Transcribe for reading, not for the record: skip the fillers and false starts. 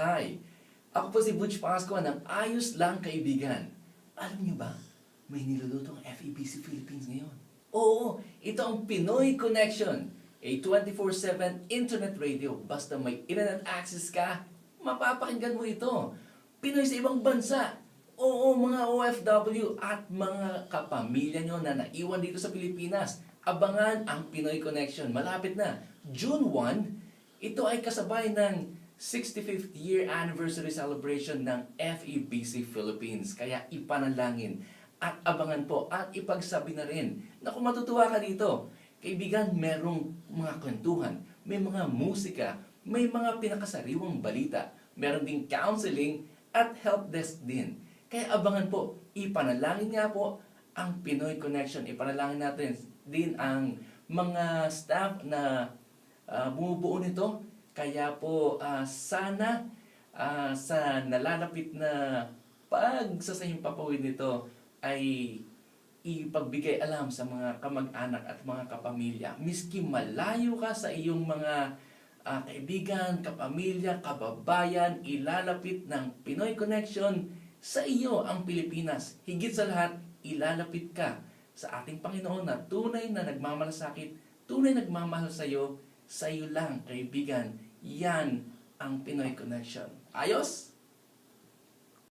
Hi! Ako po si Butch Pascua ng Ayos Lang Kaibigan. Alam niyo ba, may niluluto ang FEBC Philippines ngayon. Oo, ito ang Pinoy Connection, a 24/7 internet radio. Basta may internet access ka, mapapakinggan mo ito. Pinoy sa ibang bansa. Oo, mga OFW at mga kapamilya nyo na naiwan dito sa Pilipinas. Abangan ang Pinoy Connection. Malapit na. June 1, ito ay kasabay ng 65th year anniversary celebration ng FEBC Philippines. Kaya ipanalangin at abangan po at ipagsabi na rin na kung matutuwa ka dito, kaibigan, merong mga kwentuhan, may mga musika, may mga pinakasariwang balita, meron ding counseling at help desk din. Kaya abangan po, ipanalangin nga po ang Pinoy Connection. Ipanalangin natin din ang mga staff na bumubuo nito. Kaya po sana sa nalalapit na pagsasahimpapawid nito ay ipagbigay alam sa mga kamag-anak at mga kapamilya. Miski malayo ka sa iyong mga kaibigan, kapamilya, kababayan, ilalapit ng Pinoy Connection sa iyo ang Pilipinas. Higit sa lahat, ilalapit ka sa ating Panginoon na tunay na nagmamalasakit, tunay nagmamahal sa iyo lang, kaibigan. Yan ang Pinoy Connection. Ayos?